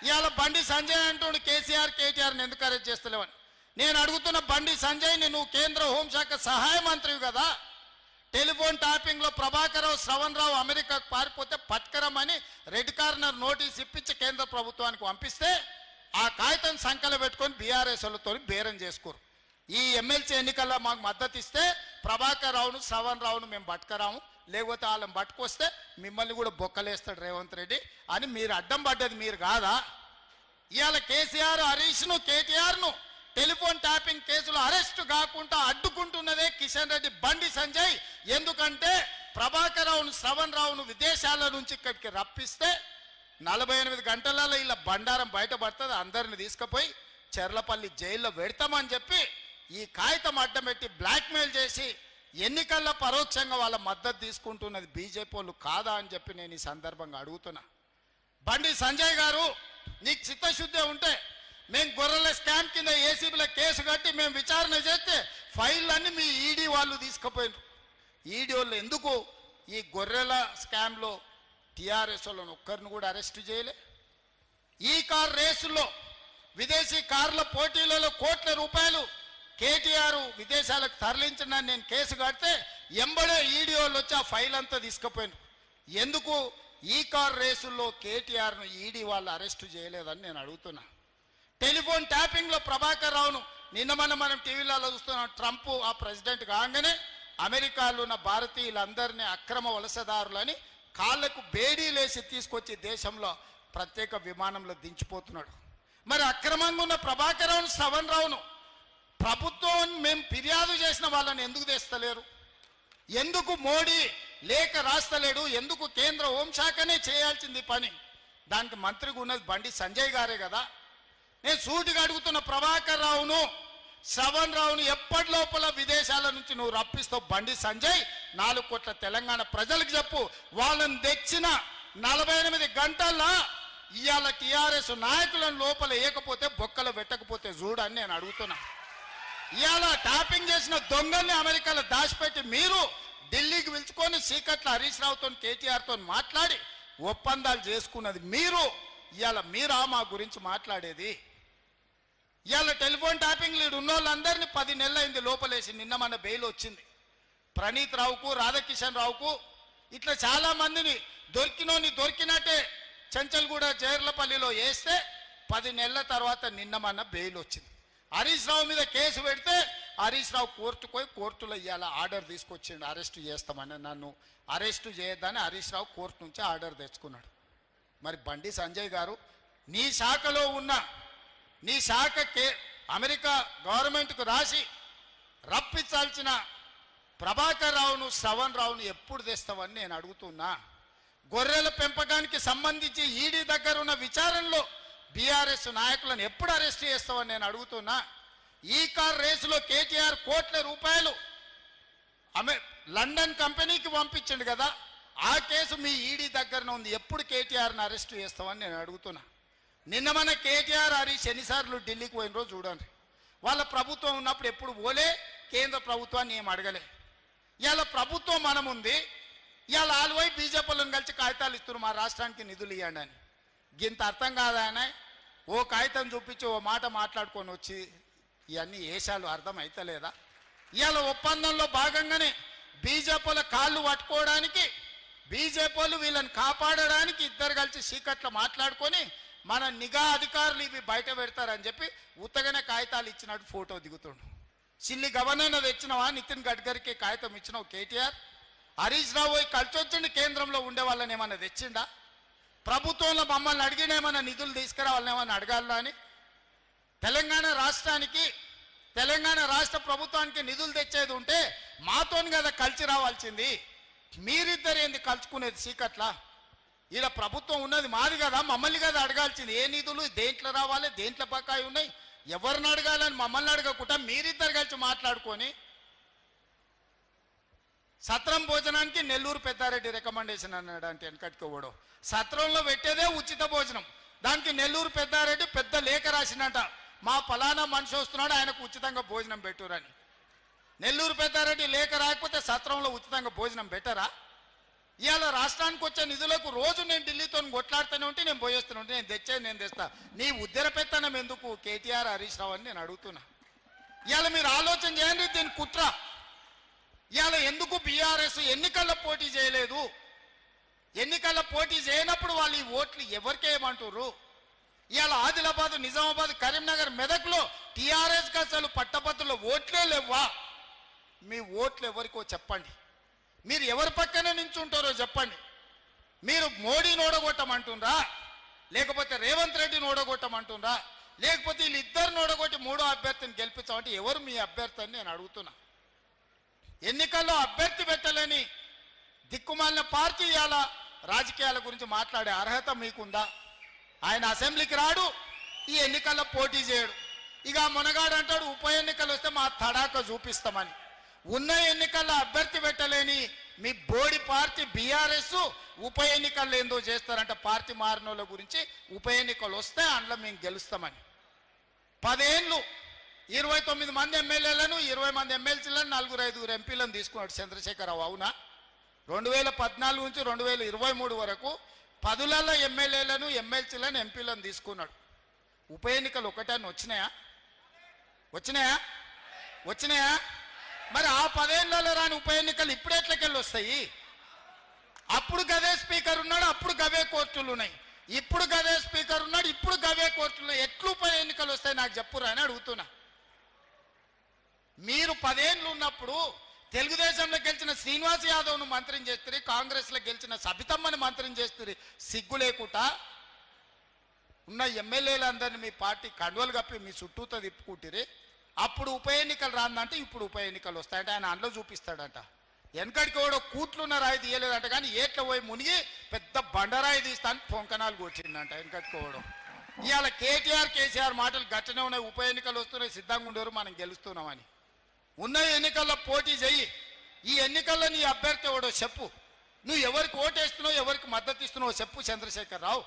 ఇవాళ బండి సంజయ్ అంటుండు కేసీఆర్ కేటీఆర్ని ఎందుకు అరెస్ట్ చేస్తలేవని. నేను అడుగుతున్న బండి సంజయ్ని, నువ్వు కేంద్ర హోంశాఖ సహాయ మంత్రివి కదా, టెలిఫోన్ ట్యాపింగ్లో ప్రభాకరరావు శ్రవణ్ రావు అమెరికాకు పారిపోతే పట్కరమని రెడ్ కార్నర్ నోటీస్ ఇప్పించి కేంద్ర ప్రభుత్వానికి పంపిస్తే ఆ కాగితం సంఖ్యలో పెట్టుకొని బీఆర్ఎస్ వాళ్ళతో బేరం చేసుకోరు. ఈ ఎమ్మెల్సీ ఎన్నికల్లో మాకు మద్దతు ఇస్తే ప్రభాకర్ రావును శ్రవణ్ రావును మేము పట్టుకరాము, లేకపోతే వాళ్ళని పట్టుకొస్తే మిమ్మల్ని కూడా బొక్కలేస్తాడు రేవంత్ రెడ్డి అని మీరు అడ్డం పడ్డది మీరు కాదా? ఇవాళ కేసీఆర్ హరీష్ను కేటీఆర్ను టెలిఫోన్ ట్యాపింగ్ కేసులో అరెస్టు కాకుండా అడ్డుకుంటున్నదే కిషన్ రెడ్డి బండి సంజయ్. ఎందుకంటే ప్రభాకర్ రావును శ్రవణ్ రావును విదేశాల నుంచి ఇక్కడికి రప్పిస్తే 48 గంటలలో ఇలా బండారం బయటపడుతుంది, అందరిని తీసుకుపోయి చెర్లపల్లి జైల్లో పెడతామని చెప్పి ఈ కాగితం అడ్డం పెట్టి బ్లాక్మెయిల్ చేసి ఎన్నికల్లో పరోక్షంగా వాళ్ళ మద్దతు తీసుకుంటున్నది బీజేపీ వాళ్ళు కాదా అని చెప్పి నేను ఈ సందర్భంగా అడుగుతున్నా. బండి సంజయ్ గారు, నీకు చిత్తశుద్ధి ఉంటే మేము గొర్రెల స్కామ్ కింద ఏసీబీలో కేసు కట్టి మేము విచారణ చేస్తే ఫైళ్ళన్నీ మీ ఈడీ వాళ్ళు తీసుకుపోయినారు. ఈడీ వాళ్ళు ఎందుకు ఈ గొర్రెల స్కామ్లో టీఆర్ఎస్ వాళ్ళని ఒక్కరిని కూడా అరెస్ట్ చేయలే? ఈ కార్ రేసుల్లో విదేశీ కార్ల పోటీలలో కోట్ల రూపాయలు కేటీఆర్ విదేశాలకు తరలించడానికి నేను కేసు కడితే ఎంబడే ఈడీ వాళ్ళు వచ్చి ఆ ఫైల్ అంతా తీసుకుపోయాను. ఎందుకు ఈ కార్ రేసుల్లో కేటీఆర్ను ఈడీ వాళ్ళు అరెస్టు చేయలేదని నేను అడుగుతున్నా. టెలిఫోన్ ట్యాపింగ్లో ప్రభాకర్ రావును నిన్న మనం టీవీలలో చూస్తున్నాం. ట్రంప్ ఆ ప్రెసిడెంట్ కాగానే అమెరికాలో ఉన్న భారతీయులందరినీ అక్రమ వలసదారులని కాళ్లకు బేడీలేసి తీసుకొచ్చి దేశంలో ప్రత్యేక విమానంలో దించిపోతున్నాడు. మరి అక్రమంగా ఉన్న ప్రభాకర్ రావును శ్రవణ్ రావును ప్రభుత్వం మేము ఫిర్యాదు చేసిన వాళ్ళని ఎందుకు తెస్తలేరు? ఎందుకు మోడీ లేఖ రాస్తలేడు? ఎందుకు కేంద్ర హోంశాఖనే చేయాల్సింది పని? దానికి మంత్రిగా ఉన్నది బండి సంజయ్ గారే కదా. నేను సూటిగా అడుగుతున్న ప్రభాకర్ రావును శ్రవణ్ రావును ఎప్పటి లోపల విదేశాల నుంచి నువ్వు రప్పిస్తావు బండి సంజయ్? 4 కోట్ల తెలంగాణ ప్రజలకు చెప్పు. వాళ్ళని తెచ్చిన 48 గంటల్లో ఇవాళ టీఆర్ఎస్ నాయకులను లోపల వేయకపోతే బొక్కలు పెట్టకపోతే చూడని నేను అడుగుతున్నా. ఇవాళ ట్యాపింగ్ చేసిన దొంగల్ని అమెరికాలో దాచిపెట్టి మీరు ఢిల్లీకి పిలుచుకొని సీకట్ల హరీష్ రావుతో కేటీఆర్తో మాట్లాడి ఒప్పందాలు చేసుకున్నది మీరు. ఇవాళ మీరా మా గురించి మాట్లాడేది? ఇవాళ టెలిఫోన్ ట్యాపింగ్ లీడ్ ఉన్న వాళ్ళందరినీ 10 నెలలైంది లోపలేసి. నిన్న మన బెయిల్ వచ్చింది. ప్రణీత్ రావుకు, రాధాకిషన్ రావుకు, ఇట్లా చాలా మందిని దొరికినట్టే చెంచల్గూడ జైర్లపల్లిలో వేస్తే 10 నెలల తర్వాత నిన్న మన బెయిల్ వచ్చింది. హరీష్ రావు మీద కేసు పెడితే హరీష్ రావు కోర్టుకు పోయి కోర్టులో ఇవాళ ఆర్డర్ తీసుకొచ్చిండు అరెస్టు చేస్తామని. నన్ను అరెస్టు చేయొద్దని హరీష్ రావు కోర్టు నుంచి ఆర్డర్ తెచ్చుకున్నాడు. మరి బండి సంజయ్ గారు, నీ శాఖలో ఉన్న నీ శాఖ అమెరికా గవర్నమెంట్కు రాసి రప్పించాల్సిన ప్రభాకర్ రావును శ్రవణ్ రావును ఎప్పుడు తెస్తావని నేను అడుగుతున్నా. గొర్రెల పెంపకానికి సంబంధించి ఈడీ దగ్గర ఉన్న విచారణలో బీఆర్ఎస్ నాయకులను ఎప్పుడు అరెస్ట్ చేస్తావని నేను అడుగుతున్నా. ఈ కార్ రేసులో కేటీఆర్ కోట్ల రూపాయలు లండన్ కంపెనీకి పంపించండు కదా, ఆ కేసు మీ ఈడీ దగ్గరనే ఉంది. ఎప్పుడు కేటీఆర్ని అరెస్ట్ చేస్తామని నేను అడుగుతున్నా. నిన్న మన కేటీఆర్ హరీష్ ఎన్నిసార్లు ఢిల్లీకి పోయిన రోజు చూడండి. వాళ్ళ ప్రభుత్వం ఉన్నప్పుడు ఎప్పుడు పోలే, కేంద్ర ప్రభుత్వాన్ని ఏం అడగలే. ఇవాళ ప్రభుత్వం మనం ఉంది, ఇవాళ ఆలువై బీజేపీలను కలిసి కాగితాలు ఇస్తున్నారు మా రాష్ట్రానికి నిధులు ఇవ్వండి అని. గింత అర్థం కాదాయన? ఓ కాగితం చూపించి ఓ మాట మాట్లాడుకొని వచ్చి ఇవన్నీ ఏషాలు అర్థం అవుతలేదా? ఇవాళ ఒప్పందంలో భాగంగానే బీజేపీల కాళ్ళు పట్టుకోవడానికి, బీజేపీలు వీళ్ళని కాపాడడానికి ఇద్దరు కలిసి సీకట్లో మాట్లాడుకొని మన నిఘా అధికారులు ఇవి బయట పెడతారని చెప్పి ఉత్తగానే కాగితాలు ఇచ్చినట్టు ఫోటో దిగుతుండు. సిల్లి గవర్నర్ తెచ్చినవా? నితిన్ గడ్కరీకి కాగితం ఇచ్చినావు కేటీఆర్? హరీష్ రావు కలిసి వచ్చిండి కేంద్రంలో ఉండే వాళ్ళని ఏమన్నా తెచ్చిండా? ప్రభుత్వంలో మమ్మల్ని అడిగిన ఏమన్నా నిధులు తీసుకురావాలని ఏమన్నా అడగాలా అని? తెలంగాణ రాష్ట్ర ప్రభుత్వానికి నిధులు తెచ్చేది ఉంటే మాతోని కదా కలిసి రావాల్సింది. మీరిద్దరు ఏంది కలుసుకునేది సీకట్లా? ఇలా ప్రభుత్వం ఉన్నది మాది కదా, మమ్మల్ని కదా అడగాల్సింది. ఏ నిధులు దేంట్లో రావాలి, దేంట్లో బకాయి ఉన్నాయి, ఎవరిని అడగాలని మమ్మల్ని అడగకుండా మీరిద్దరు కలిసి మాట్లాడుకొని సత్రం భోజనానికి నెల్లూరు పెద్దారెడ్డి రికమెండేషన్ అన్నాడు. అంటే వెనకట్టుకోవడం సత్రంలో పెట్టేదే ఉచిత భోజనం, దానికి నెల్లూరు పెద్దారెడ్డి పెద్ద లేఖ రాసినట, మా ఫలానా మనిషి వస్తున్నాడు ఆయనకు ఉచితంగా భోజనం పెట్టురని. నెల్లూరు పెద్దారెడ్డి లేఖ రాకపోతే సత్రంలో ఉచితంగా భోజనం పెట్టరా? ఇవాళ రాష్ట్రానికి వచ్చే నిధులకు రోజు నేను ఢిల్లీతో కొట్లాడుతూనే ఉంటే నేను పోయేస్తూనే ఉంటే నేను తెచ్చేది నేను తెస్తా. నీ ఉద్దర పెత్తనం ఎందుకు కేటీఆర్ హరీష్ రావు అని నేను అడుగుతున్నా. ఇవాళ మీరు ఆలోచన చేయండి, దీని కుట్ర. ఇవాళ ఎందుకు బీఆర్ఎస్ ఎన్నికల్లో పోటీ చేయలేదు? ఎన్నికల్లో పోటీ చేయనప్పుడు వాళ్ళు ఈ ఓట్లు ఎవరికి ఏమంటారు? ఇవాళ ఆదిలాబాద్, నిజామాబాద్, కరీంనగర్, మెదక్లో టీఆర్ఎస్కి అసలు పట్టభద్రుల ఓట్లే లేవా? మీ ఓట్లు ఎవరికో చెప్పండి. మీరు ఎవరి పక్కన నించుంటారో చెప్పండి. మీరు మోడీని ఓడగొట్టమంటుండ్రా, లేకపోతే రేవంత్ రెడ్డిని ఓడగొట్టమంటుండ్రా, లేకపోతే వీళ్ళిద్దరిని ఓడగొట్టి మూడో అభ్యర్థిని గెలిపించామంటే ఎవరు మీ అభ్యర్థి అని నేను అడుగుతున్నా. ఎన్నికల్లో అభ్యర్థి పెట్టలేని దిక్కుమాలిన పార్టీ ఇవాళ రాజకీయాల గురించి మాట్లాడే అర్హత మీకుందా? ఆయన అసెంబ్లీకి రాడు, ఈ ఎన్నికల్లో పోటీ చేయడు. ఇక మునగాడు అంటాడు ఉప ఎన్నికలు వస్తే మా తడాక చూపిస్తామని. ఉన్న ఎన్నికల్లో అభ్యర్థి పెట్టలేని మీ బోడి పార్టీ బీఆర్ఎస్ ఉప ఎన్నికల్లో ఏందో చేస్తారంట. పార్టీ మారినోళ్ళ గురించి ఉప ఎన్నికలు వస్తే అందులో మేము గెలుస్తామని. 10 ఏళ్ళు 29 మంది ఎమ్మెల్యేలను, 20 మంది ఎమ్మెల్సీలను, 4-5 ఎంపీలను తీసుకున్నాడు చంద్రశేఖరరావు. అవునా? 2014 నుంచి 2023 వరకు 10లలో ఎమ్మెల్యేలను, ఎమ్మెల్సీలను, ఎంపీలను తీసుకున్నాడు. ఉప ఎన్నికలు ఒకటాన్ని వచ్చినాయా? మరి ఆ 10 ఏళ్లలో రాని ఉప ఎన్నికలు ఇప్పుడు ఎట్లకెళ్ళి వస్తాయి? అప్పుడు గదే స్పీకర్ ఉన్నాడు, అప్పుడు గవే కోర్టులు ఉన్నాయి. ఇప్పుడు గదే స్పీకర్ ఉన్నాడు, ఇప్పుడు గవే కోర్టులు. ఎట్లు ఉప ఎన్నికలు వస్తాయి నాకు చెప్పురా అని అడుగుతున్నా. మీరు 10 ఏళ్ళు ఉన్నప్పుడు తెలుగుదేశంలో గెలిచిన శ్రీనివాస్ యాదవ్ను మంత్రిని చేస్తారు, కాంగ్రెస్లో గెలిచిన సబితమ్మని మంత్రిని చేస్తారు. సిగ్గు లేకుండా ఉన్న ఎమ్మెల్యేలందరినీ మీ పార్టీ కండువలు కప్పి మీ చుట్టూతో తిప్పుకుంటారు. అప్పుడు ఉప ఎన్నికలు రాందంటే ఇప్పుడు ఉప ఎన్నికలు వస్తాయంటే ఆయన అందులో చూపిస్తాడంట. వెనకడికి కూడా కూట్లున్న రాయి తీయలేదంట, కానీ ఏట్ల పోయి మునిగి పెద్ద బండరాయి తీస్తాను పొంకనాలు కూర్చిందంట వెనకట్టుకోవడం. ఇవాళ కేసీఆర్ మాటలు గట్టనే ఉన్నాయి. ఉప ఎన్నికలు వస్తున్నాయి, సిద్ధంగా ఉండేవారు, మనం గెలుస్తున్నామని. ఉన్న ఎన్నికల్లో పోటీ చెయ్యి. ఈ ఎన్నికల్లో నీ అభ్యర్థి ఎవడో చెప్పు. నువ్వు ఎవరికి ఓటేస్తున్నావు, ఎవరికి మద్దతు ఇస్తున్నావో చెప్పు చంద్రశేఖరరావు.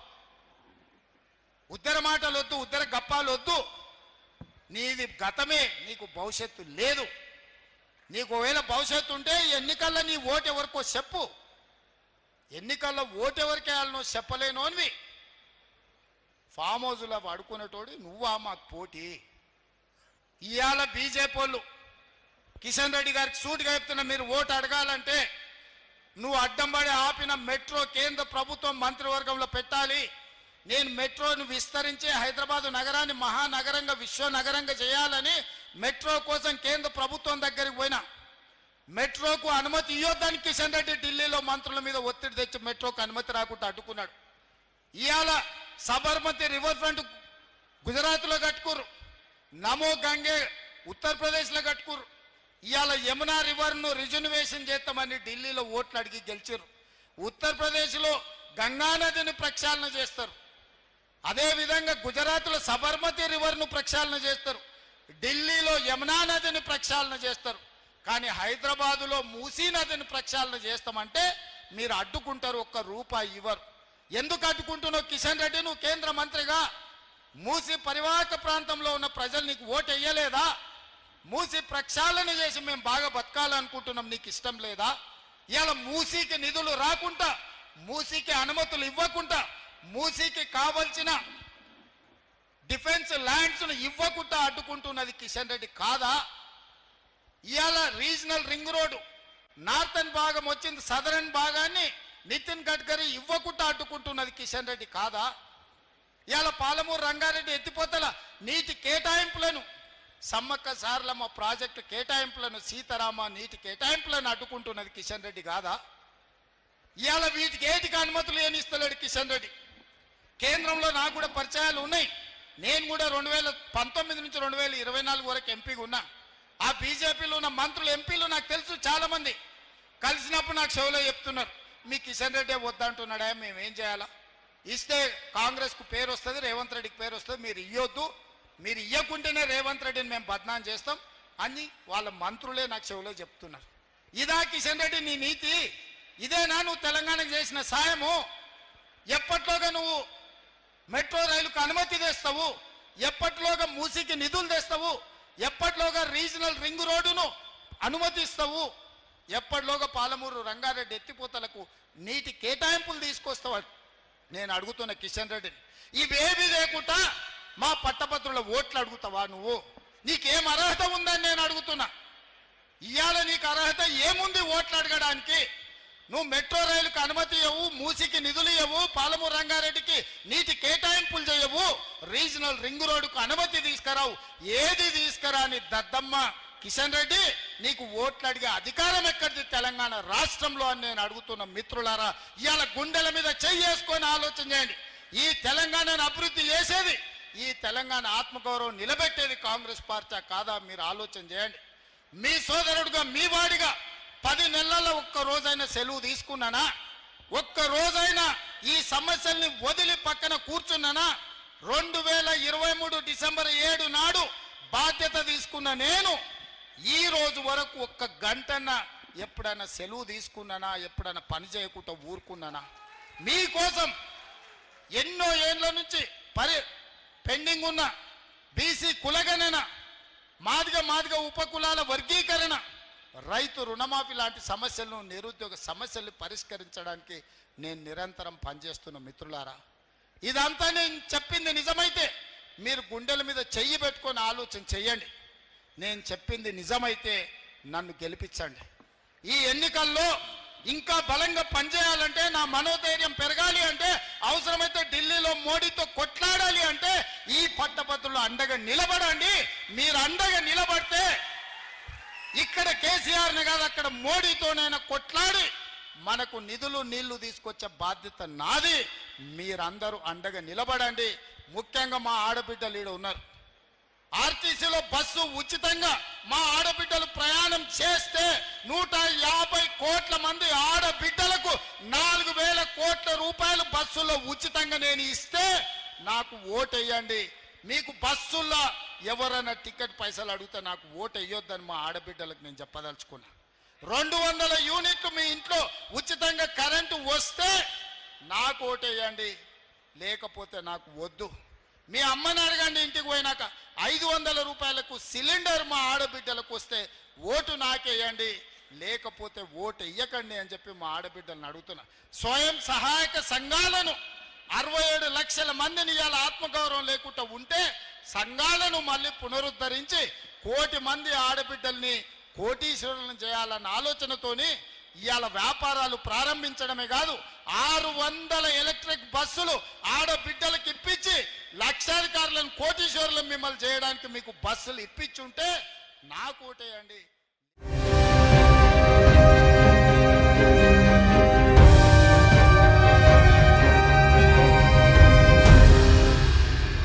ఉద్దర మాటలు వద్దు, ఉద్దర గప్పాలు వద్దు. నీది గతమే, నీకు భవిష్యత్తు లేదు. నీకు ఒకవేళ భవిష్యత్తు ఉంటే ఎన్నికల్లో నీ ఓటు ఎవరికో చెప్పు. ఎన్నికల్లో ఓటు ఎవరికి వేయాలనో చెప్పలేనోనివి. ఫామ్ హౌస్లో అడుకునేటోడు నువ్వా మాకు పోటీ? ఇవాళ బీజేపీ వాళ్ళు కిషన్ రెడ్డి గారికి సూటిగా చెప్తున్నా, మీరు ఓటు అడగాలంటే నువ్వు అడ్డం పడి ఆపిన మెట్రో కేంద్ర ప్రభుత్వం మంత్రివర్గంలో పెట్టాలి. నేను మెట్రోను విస్తరించి హైదరాబాద్ నగరాన్ని మహానగరంగా, విశ్వనగరంగా చేయాలని మెట్రో కోసం కేంద్ర ప్రభుత్వం దగ్గరికి పోయినా మెట్రోకు అనుమతి ఇవ్వద్దని కిషన్ రెడ్డి ఢిల్లీలో మంత్రుల మీద ఒత్తిడి తెచ్చి మెట్రోకు అనుమతి రాకుండా అడ్డుకున్నాడు. ఇవాళ సబర్మతి రివర్ ఫ్రంట్ గుజరాత్లో కట్టుకుర్రు, నమో గంగే ఉత్తరప్రదేశ్లో కట్టుకుర్రు. ఇవాళ యమునా రివర్ను రిజర్వేషన్ చేస్తామని ఢిల్లీలో ఓట్లు అడిగి గెలిచారు. ఉత్తరప్రదేశ్లో గంగానదిని ప్రక్షాళన చేస్తారు. అదేవిధంగా గుజరాత్లో సబర్మతి రివర్ను ప్రక్షాళన చేస్తారు, ఢిల్లీలో యమునా నదిని ప్రక్షాళన చేస్తారు. కానీ హైదరాబాదులో మూసీ నదిని ప్రక్షాళన చేస్తామంటే మీరు అడ్డుకుంటారు, ఒక్క రూపాయి ఇవ్వరు. ఎందుకు అడ్డుకుంటున్నావు కిషన్ రెడ్డి? నువ్వు కేంద్ర మంత్రిగా మూసీ పరివాహక ప్రాంతంలో ఉన్న ప్రజలు నీకు ఓటు వేయలేదా? మూసీ ప్రక్షాళన చేసి మేము బాగా బతకాలనుకుంటున్నాం, నీకు ఇష్టం లేదా? ఇవాళ మూసీకి నిధులు రాకుండా, మూసీకి అనుమతులు ఇవ్వకుండా, మూసీకి కావలసిన డిఫెన్స్ ల్యాండ్స్ను ఇవ్వకుండా అడ్డుకుంటున్నది కిషన్ రెడ్డి కాదా? ఇవాళ రీజనల్ రింగ్ రోడ్డు నార్థన్ భాగం వచ్చింది, సదరన్ భాగాన్ని నితిన్ గడ్కరీ ఇవ్వకుండా అడ్డుకుంటున్నది కిషన్ రెడ్డి కాదా? ఇవాళ పాలమూరు రంగారెడ్డి ఎత్తిపోతల నీటి కేటాయింపులను, సమ్మక్క సారలమ్మ ప్రాజెక్టు కేటాయింపులను, సీతారామ నీటి కేటాయింపులను అడ్డుకుంటున్నది కిషన్ రెడ్డి కాదా? ఇవాళ వీటికి ఏటికి అనుమతులు ఏమి ఇస్తలేడు కిషన్ రెడ్డి. కేంద్రంలో నాకు కూడా పరిచయాలు ఉన్నాయి. నేను కూడా 2019 నుంచి 2024 వరకు ఎంపీగా ఉన్నా. ఆ బీజేపీలో ఉన్న మంత్రులు, ఎంపీలు నాకు తెలుసు, చాలా మంది కలిసినప్పుడు నాకు షోలో చెప్తున్నారు, మీ కిషన్ రెడ్డి వద్దంటున్నాడా, మేమేం చేయాలా? ఇస్తే కాంగ్రెస్కు పేరు వస్తుంది, రేవంత్ రెడ్డికి పేరు వస్తుంది, మీరు ఇవ్వద్దు, మీరు ఇవ్వకుంటేనే రేవంత్ రెడ్డిని మేము బద్నాం చేస్తాం అని వాళ్ళ మంత్రులే నాకు చెవులో చెప్తున్నారు. ఇదా కిషన్ రెడ్డి నీ నీతి? ఇదేనా నువ్వు తెలంగాణకు చేసిన సాయము? ఎప్పట్లోగా నువ్వు మెట్రో రైలుకు అనుమతి తెస్తావు? ఎప్పట్లోగా మూసీకి నిధులు తెస్తావు? ఎప్పట్లోగా రీజనల్ రింగ్ రోడ్డును అనుమతిస్తావు? ఎప్పటిలోగా పాలమూరు రంగారెడ్డి ఎత్తిపోతలకు నీటి కేటాయింపులు తీసుకొస్తావు నేను అడుగుతున్న కిషన్ రెడ్డిని. ఇవేవి లేకుండా మా పట్టభద్రుల ఓట్లు అడుగుతావా నువ్వు? నీకేం అర్హత ఉందని నేను అడుగుతున్నా. ఇవాళ నీకు అర్హత ఏముంది ఓట్లు అడగడానికి? నువ్వు మెట్రో రైలుకు అనుమతి ఇవ్వవు, మూసికి నిధులు ఇవ్వవు, పాలమూరు రంగారెడ్డికి నీటి కేటాయింపులు చేయవు, రీజనల్ రింగ్ రోడ్డుకు అనుమతి తీసుకురావు. ఏది తీసుకురాని దద్దమ్మ కిషన్ రెడ్డి నీకు ఓట్లు అడిగే అధికారం ఎక్కడిది తెలంగాణ రాష్ట్రంలో అని నేను అడుగుతున్న మిత్రులారా. ఇవాళ గుండెల మీద చెయ్యేసుకొని ఆలోచన చేయండి. ఈ తెలంగాణను అభివృద్ధి చేసేది, ఈ తెలంగాణ ఆత్మగౌరవం నిలబెట్టేది కాంగ్రెస్ పార్టీ కాదా? మీరు ఆలోచన చేయండి. మీ సోదరుడుగా, మీ వాడిగా 10 నెలల్లో ఒక్క రోజైనా సెలవు తీసుకున్నానా? ఒక్క రోజైనా ఈ సమస్యల్ని వదిలి పక్కన కూర్చున్నానా? 2023 డిసెంబర్ 7 నాడు బాధ్యత తీసుకున్న నేను ఈ రోజు వరకు ఒక్క గంటన్న ఎప్పుడైనా సెలవు తీసుకున్నానా? ఎప్పుడైనా పని చేయకుండా ఊరుకున్నానా? మీకోసం ఎన్నో ఏళ్ళ నుంచి పెండింగ్ ఉన్న బీసీ కులగణన, మాదిగ ఉపకులాల వర్గీకరణ, రైతు రుణమాఫీ లాంటి సమస్యలను, నిరుద్యోగ సమస్యలను పరిష్కరించడానికి నేను నిరంతరం పనిచేస్తున్న మిత్రులారా. ఇదంతా నేను చెప్పింది నిజమైతే మీరు గుండెల మీద చెయ్యి పెట్టుకొని ఆలోచన చెయ్యండి. నేను చెప్పింది నిజమైతే నన్ను గెలిపించండి. ఈ ఎన్నికల్లో ఇంకా బలంగా పనిచేయాలంటే, నా మనోధైర్యం పెరగాలి అంటే, అవసరమైతే ఢిల్లీలో మోడీతో కొట్లాడాలి అంటే ఈ పట్టభద్రులు అండగా నిలబడండి. మీరు అండగా నిలబడితే ఇక్కడ కేసీఆర్ని కాదు, అక్కడ మోడీతోనైనా కొట్లాడి మనకు నిధులు నీళ్లు తీసుకొచ్చే బాధ్యత నాది. మీరందరూ అండగా నిలబడండి. ముఖ్యంగా మా ఆడబిడ్డలు ఈడ ఉన్నారు. ఆర్టీసీలో బస్సు ఉచితంగా మా ఆడబిడ్డలు ప్రయాణం చేస్తే 150 కోట్ల మంది ఆడబిడ్డలకు 4,000 కోట్ల రూపాయలు బస్సులో ఉచితంగా నేను ఇస్తే నాకు ఓటేయండి. మీకు బస్సుల్లో ఎవరైనా టికెట్ పైసలు అడిగితే నాకు ఓటు వేయొద్దని మా ఆడబిడ్డలకు నేను చెప్పదలుచుకున్నా. 200 యూనిట్లు మీ ఇంట్లో ఉచితంగా కరెంటు వస్తే నాకు ఓటేయండి, లేకపోతే నాకు వద్దు. మీ అమ్మని అడగండి, ఇంటికి పోయినాక 500 రూపాయలకు సిలిండర్ మా ఆడబిడ్డలకు వస్తే ఓటు నాకేయండి, లేకపోతే ఓటు ఇయ్యకండి అని చెప్పి మా ఆడబిడ్డలను అడుగుతున్నా. స్వయం సహాయక సంఘాలను 67 లక్షల మందిని ఇవాళ ఆత్మగౌరవం లేకుండా ఉంటే సంఘాలను మళ్ళీ పునరుద్ధరించి 1 కోటి మంది ఆడబిడ్డల్ని కోటీశ్వరులను చేయాలన్న ఆలోచనతోని ఇవాళ వ్యాపారాలు ప్రారంభించడమే కాదు, 600 ఎలక్ట్రిక్ బస్సులు ఆడబిడ్డలకు ఇప్పించి లక్షాధికారులను కోటీశ్వరులను మిమ్మల్ని చేయడానికి మీకు బస్సులు ఇప్పించుంటే నాకు ఓటేయండి.